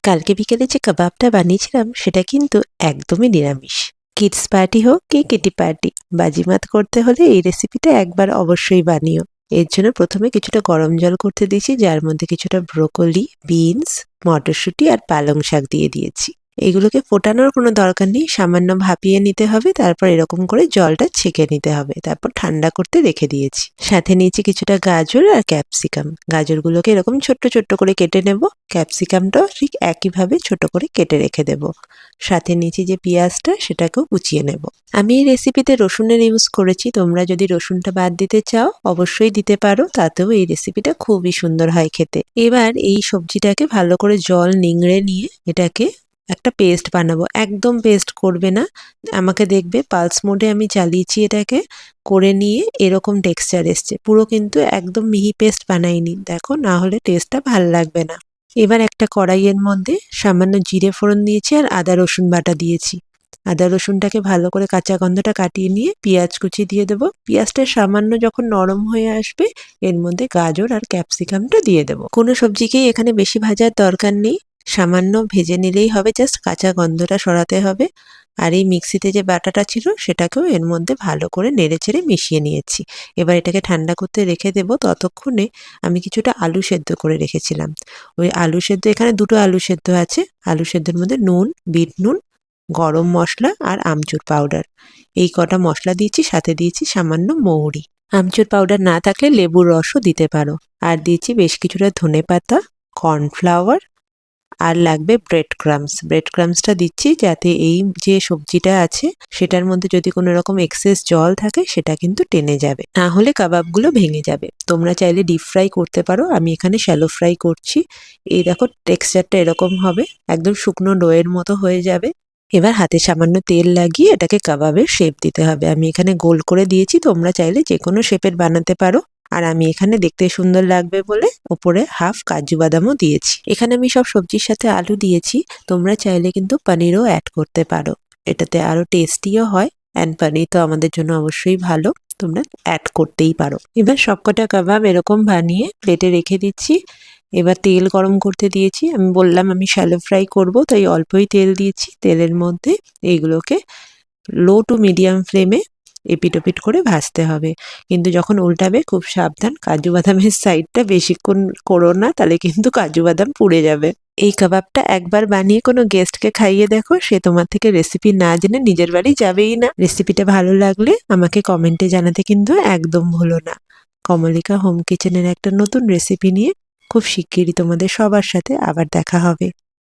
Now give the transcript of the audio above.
কালকে বিকেলে যে কাবাবটা বানিয়েছিলাম সেটা কিন্তু একদমই নিরামিষ। কিডস পার্টি হোক কি কিটি পার্টি, বাজিমাত করতে হলে এই রেসিপিটা একবার অবশ্যই বানিও। এর জন্য প্রথমে কিছুটা গরম জল করতে দিয়েছি, যার মধ্যে কিছুটা ব্রোকলি, বিনস, মটরশুঁটি আর পালং শাক দিয়ে দিয়েছি। এগুলোকে ফোটানোর কোনো দরকার নেই, সামান্য ভাপিয়ে নিতে হবে, তারপর এরকম করে জলটা ছেঁকে নিতে হবে, তারপর ঠান্ডা করতে রেখে দিয়েছি। সাথে নিয়েছি কিছুটা গাজর আর ক্যাপসিকাম। গাজরগুলোকে এরকম ছোট্ট ছোট্ট করে কেটে নেব, ক্যাপসিকামটাও ঠিক একইভাবে ছোট করে কেটে রেখে দেব। সাথে নিয়েছি যে পেঁয়াজটা, সেটাকেও কুচিয়ে নেব। আমি এই রেসিপিতে রসুনের ইউজ করেছি, তোমরা যদি রসুনটা বাদ দিতে চাও অবশ্যই দিতে পারো, তাতেও এই রেসিপিটা খুবই সুন্দর হয় খেতে। এবার এই সবজিটাকে ভালো করে জল নিংড়ে নিয়ে এটাকে একটা পেস্ট বানাবো। একদম পেস্ট করবে না, আমাকে দেখবে পালস মোডে আমি চালিয়েছি এটাকে, করে নিয়ে এরকম টেক্সচার এসছে। পুরো কিন্তু একদম মিহি পেস্ট বানাইনি, দেখো, না হলে টেস্টটা ভাল লাগবে না। এবার একটা কড়াইয়ের মধ্যে সামান্য জিরে ফোড়ন দিয়েছি আর আদা রসুন বাটা দিয়েছি। আদা রসুনটাকে ভালো করে কাঁচা গন্ধটা কাটিয়ে নিয়ে পেঁয়াজ কুচি দিয়ে দেবো। পেঁয়াজটা সামান্য যখন নরম হয়ে আসবে এর মধ্যে গাজর আর ক্যাপসিকামটা দিয়ে দেবো। কোনো সবজিকেই এখানে বেশি ভাজার দরকার নেই, সামান্য ভেজে নিলেই হবে, জাস্ট কাঁচা গন্ধটা সরাতে হবে। আর এই মিক্সিতে যে বাটাটা ছিল সেটাকেও এর মধ্যে ভালো করে নেড়েচেড়ে মিশিয়ে নিয়েছি। এবার এটাকে ঠান্ডা করতে রেখে দেবো। ততক্ষণে আমি কিছুটা আলু সেদ্ধ করে রেখেছিলাম। ওই আলু সেদ্ধ, এখানে দুটো আলু সেদ্ধ আছে। আলু সেদ্ধের মধ্যে নুন, বিট নুন, গরম মশলা আর আমচুর পাউডার, এই কটা মশলা দিয়েছি। সাথে দিয়েছি সামান্য মৌরি। আমচুর পাউডার না থাকলে লেবুর রসও দিতে পারো। আর দিয়েছি বেশ কিছুটা ধনেপাতা, কর্নফ্লাওয়ার, আর লাগবে ব্রেড ক্রামস। ব্রেড ক্রামসটা দিচ্ছি যাতে এই যে সবজিটা আছে সেটার মধ্যে যদি কোনো রকম এক্সেস জল থাকে সেটা কিন্তু টেনে যাবে, না হলে কাবাবগুলো ভেঙে যাবে। তোমরা চাইলে ডিপ ফ্রাই করতে পারো, আমি এখানে শ্যালো ফ্রাই করছি। এই দেখো টেক্সচারটা এরকম হবে, একদম শুকনো ডোয়ের মতো হয়ে যাবে। এবার হাতে সামান্য তেল লাগিয়ে এটাকে কাবাবের শেপ দিতে হবে। আমি এখানে গোল করে দিয়েছি, তোমরা চাইলে যে কোনো শেপের বানাতে পারো। আর আমি এখানে দেখতে সুন্দর লাগবে বলে ওপরে হাফ কাজু বাদামও দিয়েছি। এখানে আমি সব সবজির সাথে আলু দিয়েছি, তোমরা চাইলে কিন্তু পনিরও অ্যাড করতে পারো, এটাতে আরো টেস্টিও হয়। অ্যান্ড পনির তো আমাদের জন্য অবশ্যই ভালো, তোমরা অ্যাড করতেই পারো। এবার সবকটা কাবাব এরকম বানিয়ে প্লেটে রেখে দিচ্ছি। এবার তেল গরম করতে দিয়েছি, আমি বললাম আমি শ্যালো ফ্রাই করব, তাই অল্পই তেল দিয়েছি। তেলের মধ্যে এইগুলোকে লো টু মিডিয়াম ফ্লেমে এপিট ওপিট করে ভাজতে হবে। কিন্তু যখন উল্টাবে খুব সাবধান, কাজু বাদামের সাইডটা বেশিক্ষণ করো না, তাহলে কিন্তু কাজু বাদাম পুড়ে যাবে। এই কাবাবটা একবার বানিয়ে কোনো গেস্টকে খাইয়ে দেখো, সে তোমার থেকে রেসিপি না জেনে নিজের বাড়ি যাবেই না। রেসিপিটা ভালো লাগলে আমাকে কমেন্টে জানাতে কিন্তু একদম ভুলো না। কমলিকা হোম কিচেনের একটা নতুন রেসিপি নিয়ে খুব শিগগিরই তোমাদের সবার সাথে আবার দেখা হবে।